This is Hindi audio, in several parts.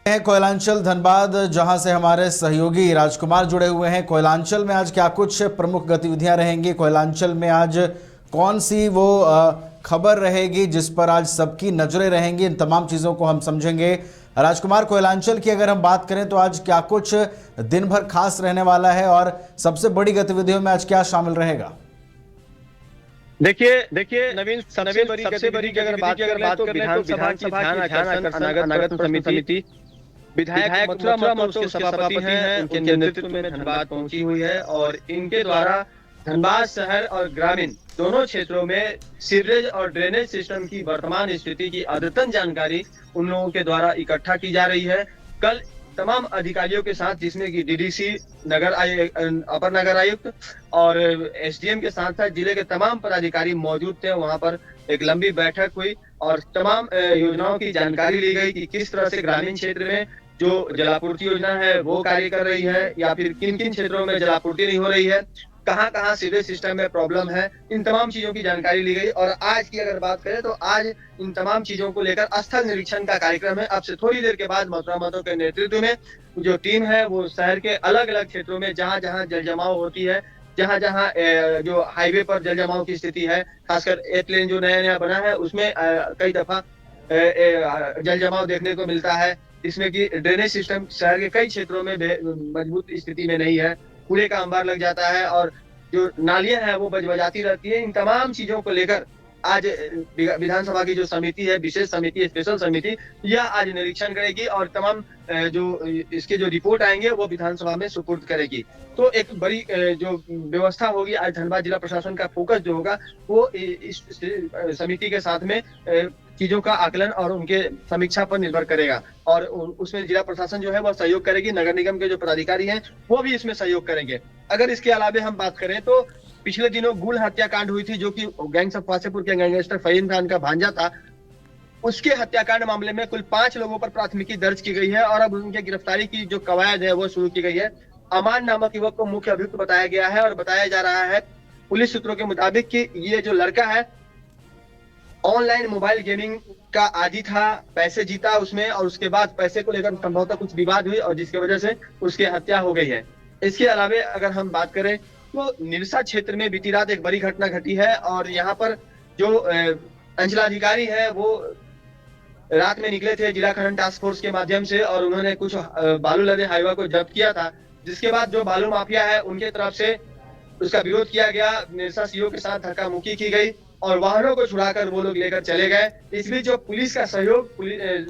है कोयलांचल धनबाद, जहां से हमारे सहयोगी राजकुमार जुड़े हुए हैं। कोयलांचल में आज क्या कुछ प्रमुख गतिविधियां रहेंगी? कोयलांचल में आज कौन सी वो खबर रहेगी जिस पर आज सबकी नजरें रहेंगी? इन तमाम चीजों को हम समझेंगे। राजकुमार, कोयलांचल की अगर हम बात करें तो आज क्या कुछ दिन भर खास रहने वाला है और सबसे बड़ी गतिविधियों में आज क्या शामिल रहेगा? देखिए नवीन, सबसे बड़ी की अगर बात करें तो विधानसभा की ध्यान आकर्षण अनागत प्रश्न समिति विधायक मथुरा महतो उसके सभापति हैं, उनके नेतृत्व में धनबाद पहुंची हुई है और इनके द्वारा धनबाद शहर और ग्रामीण दोनों क्षेत्रों में सीवरेज और ड्रेनेज सिस्टम की वर्तमान स्थिति की अद्यतन जानकारी उन लोगों के द्वारा इकट्ठा की जा रही है। कल तमाम अधिकारियों के साथ, जिसमें कि डीडीसी, अपर नगर आयुक्त और एसडीएम के साथ साथ जिले के तमाम पदाधिकारी मौजूद थे। वहां पर एक लंबी बैठक हुई और तमाम योजनाओं की जानकारी ली गई कि किस तरह से ग्रामीण क्षेत्र में जो जलापूर्ति योजना है वो कार्य कर रही है या फिर किन किन क्षेत्रों में जलापूर्ति नहीं हो रही है, कहां कहां सीवरेज सिस्टम में प्रॉब्लम है, इन तमाम चीजों की जानकारी ली गई। और आज की अगर बात करें तो आज इन तमाम चीजों को लेकर स्थल निरीक्षण का कार्यक्रम है। अब से थोड़ी देर के बाद मथुरा महतो के नेतृत्व में जो टीम है वो शहर के अलग अलग क्षेत्रों में जहां जहां जल जमाव होती है, जहां जहां जो हाईवे पर जल जमाव की स्थिति है, खासकर 8 लेन जो नया नया बना है उसमें कई दफा जल जमाव देखने को मिलता है। इसमें कि ड्रेनेज सिस्टम शहर के कई क्षेत्रों में मजबूत स्थिति में नहीं है, कूड़े का अंबार लग जाता है और जो नालियां हैं वो बजबजाती रहती है। इन तमाम चीजों को लेकर आज विधानसभा की जो समिति है, विशेष समिति, स्पेशल समिति, यह आज निरीक्षण करेगी और तमाम जो इसके जो रिपोर्ट आएंगे वो विधानसभा में सुपुर्द करेगी। तो एक बड़ी जो व्यवस्था होगी आज, धनबाद जिला प्रशासन का फोकस जो होगा वो इस समिति के साथ में चीजों का आकलन और उनके समीक्षा पर निर्भर करेगा और उसमें जिला प्रशासन जो है वह सहयोग करेगी। नगर निगम के जो पदाधिकारी हैं वो भी इसमें सहयोग करेंगे। अगर इसके अलावे हम बात करें तो पिछले दिनों गुल हत्याकांड हुई थी, जो कि गैंग्स ऑफ वासेपुर के गैंगस्टर फहीम खान का भांजा था। उसके हत्याकांड मामले में कुल 5 लोगों पर प्राथमिकी दर्ज की गई है और अब उनकी गिरफ्तारी की जो कवायद है वो शुरू की गई है। अमान नामक युवक को मुख्य अभियुक्त बताया गया है और बताया जा रहा है पुलिस सूत्रों के मुताबिक कि ये जो लड़का है ऑनलाइन मोबाइल गेमिंग का आदी था, पैसे जीता उसमें और उसके बाद पैसे को लेकर संभवतः कुछ विवाद हुई और जिसकी वजह से उसकी हत्या हो गई है। इसके अलावे अगर हम बात करें तो निरसा क्षेत्र में बीती रात एक बड़ी घटना घटी है और यहाँ पर जो अंचलाधिकारी है वो रात में निकले थे जिला खनन टास्क फोर्स के माध्यम से और उन्होंने कुछ बालू लदे हाईवा को जब्त किया था, जिसके बाद जो बालू माफिया है उनके तरफ से उसका विरोध किया गया। निरसा सीओ के साथ धक्का मुक्की की गई और वाहनों को छुड़ाकर वो लोग लेकर चले गए। इस बीच जो पुलिस का सहयोग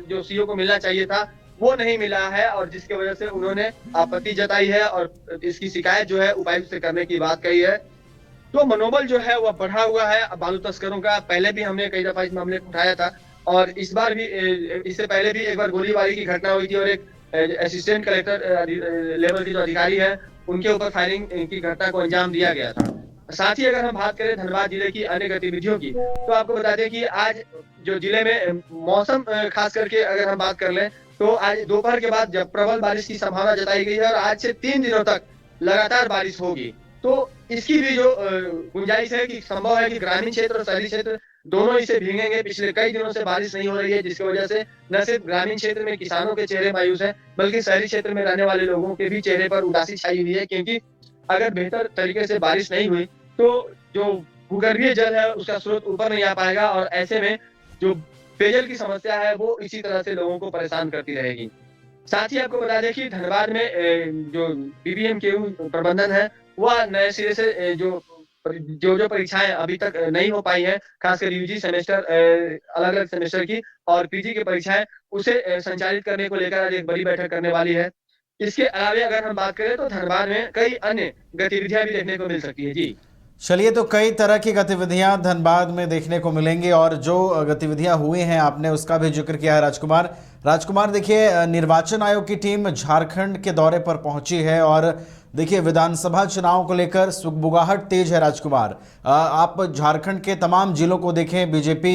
जो सीओ को मिलना चाहिए था वो नहीं मिला है और जिसकी वजह से उन्होंने आपत्ति जताई है और इसकी शिकायत जो है उपायुक्त से करने की बात कही है। तो मनोबल जो है वह बढ़ा हुआ है बालू तस्करों का। पहले भी हमने कई दफा इस मामले को उठाया था और इस बार भी, इससे पहले भी एक बार गोलीबारी की घटना हुई थी और एक असिस्टेंट कलेक्टर लेवल के जो अधिकारी है उनके ऊपर फायरिंग की घटना को अंजाम दिया गया था। साथ ही अगर हम बात करें धनबाद जिले की अन्य गतिविधियों की तो आपको बता दें कि आज जो जिले में मौसम खास करके अगर हम बात कर लें तो आज दोपहर के बाद जब प्रबल बारिश की संभावना जताई गई है और आज से 3 दिनों तक लगातार बारिश होगी। तो इसकी भी जो गुंजाइश है कि संभव है कि ग्रामीण क्षेत्र और शहरी क्षेत्र दोनों इसे भीगेंगे। पिछले कई दिनों से बारिश नहीं हो रही है जिसकी वजह से न सिर्फ ग्रामीण क्षेत्र में किसानों के चेहरे मायूस हैं बल्कि शहरी क्षेत्र में रहने वाले लोगों के भी चेहरे पर उदासी छाई हुई है, क्योंकि अगर बेहतर तरीके से बारिश नहीं हुई तो जो भूगर्भीय जल है उसका स्रोत ऊपर नहीं आ पाएगा और ऐसे में जो पेयजल की समस्या है वो इसी तरह से लोगों को परेशान करती रहेगी। साथ ही आपको बता दें कि धनबाद में जो बीबीएमकेयू प्रबंधन है वह नए सिरे से जो परीक्षाएं अभी तक नहीं हो पाई है, खासकर यूजी सेमेस्टर, अलग अलग सेमेस्टर की और पीजी की परीक्षाएं, उसे संचालित करने को लेकर आज एक बड़ी बैठक करने वाली है। इसके अलावे अगर हम बात करें तो धनबाद में कई अन्य गतिविधियां भी देखने को मिल सकती है। जी चलिए, तो कई तरह की गतिविधियां धनबाद में देखने को मिलेंगी और जो गतिविधियां हुई हैं आपने उसका भी जिक्र किया है राजकुमार। देखिए, निर्वाचन आयोग की टीम झारखंड के दौरे पर पहुंची है और देखिए, विधानसभा चुनाव को लेकर सुगबुगाहट तेज है राजकुमार। आप झारखंड के तमाम जिलों को देखें, बीजेपी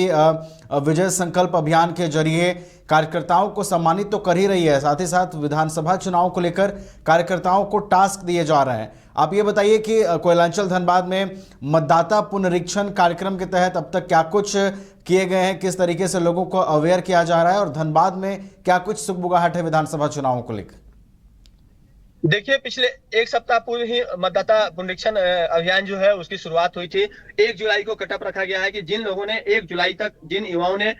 विजय संकल्प अभियान के जरिए कार्यकर्ताओं को सम्मानित तो कर ही रही है, साथ ही साथ विधानसभा चुनाव को लेकर कार्यकर्ताओं को टास्क दिए जा रहे हैं। आप ये बताइए कि कोयलांचल धनबाद में मतदाता पुनरीक्षण कार्यक्रम के तहत अब तक क्या कुछ किए गए हैं, किस तरीके से लोगों को अवेयर किया जा रहा है, और धनबाद में क्या कुछ सुगबुगाहट है विधानसभा चुनावों को लेकर? देखिए, पिछले एक सप्ताह पूर्व ही मतदाता पुनरीक्षण अभियान जो है उसकी शुरुआत हुई थी। 1 जुलाई को कटअप रखा गया है कि जिन लोगों ने 1 जुलाई तक, जिन युवाओं ने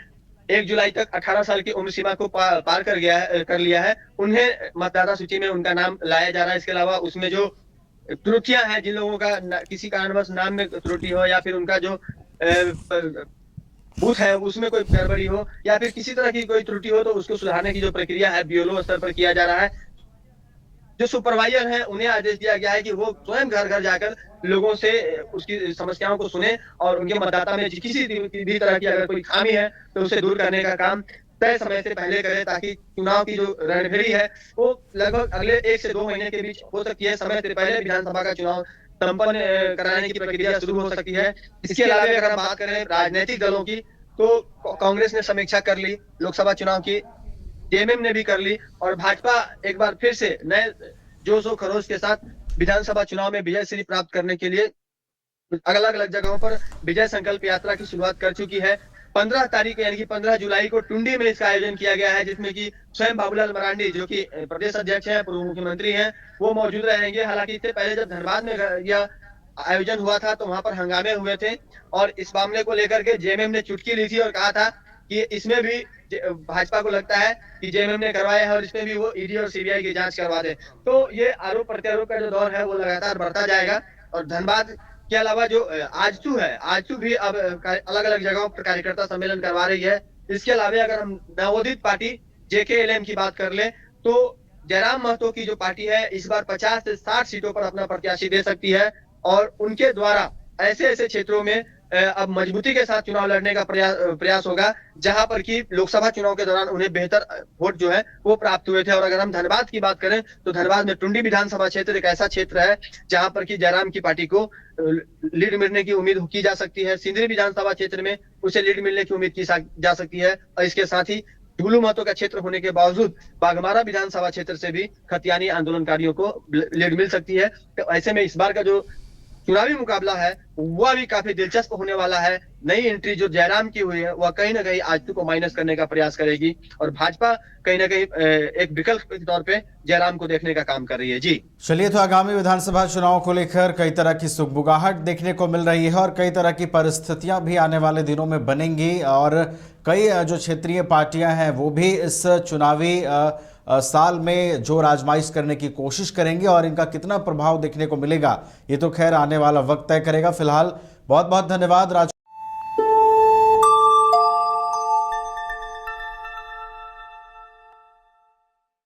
1 जुलाई तक 18 साल की उम्र सीमा को पार कर लिया है, उन्हें मतदाता सूची में उनका नाम लाया जा रहा है। इसके अलावा उसमें जो त्रुटियां हैं, जिन लोगों का किसी कारणवश नाम में त्रुटि हो, या फिर उनका जो बूथ है उसमें कोई गड़बड़ी हो, या फिर किसी तरह की कोई त्रुटि हो, तो उसको सुधारने की जो प्रक्रिया है बीएलओ स्तर पर किया जा रहा है। जो सुपरवाइजर हैं उन्हें आदेश दिया गया है कि वो स्वयं घर घर जाकर लोगों से उसकी समस्याओं को सुने और उनके मतदाता में किसी भी तरह की अगर कोई खामी है तो उसे दूर करने का काम तय समय से पहले करें, ताकि चुनाव की जो रणभेड़ी है वो लगभग अगले 1 से 2 महीने के बीच हो सकती है। समय से पहले विधानसभा का चुनाव संपन्न कराने की प्रक्रिया शुरू हो सकती है। इसके अलावा अगर हम बात करें राजनीतिक दलों की, तो कांग्रेस ने समीक्षा कर ली लोकसभा चुनाव की, जेएमएम ने भी कर ली, और भाजपा एक बार फिर से नए जोश और खरोश के साथ विधानसभा चुनाव में विजय श्री प्राप्त करने के लिए अलग अलग जगहों पर विजय संकल्प यात्रा की शुरुआत कर चुकी है। 15 तारीख यानी कि 15 जुलाई को टुंडी में इसका आयोजन किया गया है, जिसमें कि स्वयं बाबूलाल मरांडी जो कि प्रदेश अध्यक्ष हैं, पूर्व मुख्यमंत्री हैं, वो मौजूद रहेंगे। हालांकि इससे पहले जब धनबाद में यह आयोजन हुआ था तो वहां पर हंगामे हुए थे, और इस मामले को लेकर के जेएमएम ने चुटकी ली थी और कहा था कि इसमें भी भाजपा को लगता है कि जेएमएम ने करवाया है और इसमें भी वो ईडी और सीबीआई की जांच करवा दे। तो ये आरोप प्रत्यारोप का जो दौर है वो लगातार बढ़ता जाएगा। और धनबाद के अलावा जो आजसू है, आजसू भी अब अलग अलग जगहों पर कार्यकर्ता सम्मेलन करवा रही है। इसके अलावा अगर हम नवोदित पार्टी जेकेएलएम की बात कर ले, तो जयराम महतो की जो पार्टी है इस बार 50 से 60 सीटों पर अपना प्रत्याशी दे सकती है, और उनके द्वारा ऐसे ऐसे क्षेत्रों में अब मजबूती के साथ चुनाव लड़ने का प्रयास होगा जहां पर कि लोकसभा चुनाव के दौरान उन्हें बेहतर वोट जो है वो प्राप्त हुए थे। और अगर हम धनबाद की बात करें तो धनबाद में टुंडी विधानसभा क्षेत्र एक ऐसा क्षेत्र है जहां पर कि जयराम की पार्टी को लीड मिलने की उम्मीद की जा सकती है। सिंदरी विधानसभा क्षेत्र में उसे लीड मिलने की उम्मीद की जा सकती है, और इसके साथ ही ढुलू महतो का क्षेत्र होने के बावजूद बाघमारा विधानसभा क्षेत्र से भी खतियानी आंदोलनकारियों को लीड मिल सकती है। तो ऐसे में इस बार का जो चुनावी मुकाबला है वह भी काफी दिलचस्प होने वाला है। नई एंट्री जो जयराम की हुई है वह कहीं ना कहीं आजसू को माइनस करने का प्रयास करेगी, और भाजपा कहीं ना कहीं एक विकल्प के तौर पे जयराम को देखने का काम कर रही है। जी चलिए, तो आगामी विधानसभा चुनाव को लेकर कई तरह की सुगबुगाहट देखने को मिल रही है और कई तरह की परिस्थितियां भी आने वाले दिनों में बनेंगी, और कई जो क्षेत्रीय पार्टियां हैं वो भी इस चुनावी साल में जो आजमाइश करने की कोशिश करेंगे, और इनका कितना प्रभाव देखने को मिलेगा ये तो खैर आने वाला वक्त तय करेगा। फिलहाल बहुत बहुत धन्यवाद राज।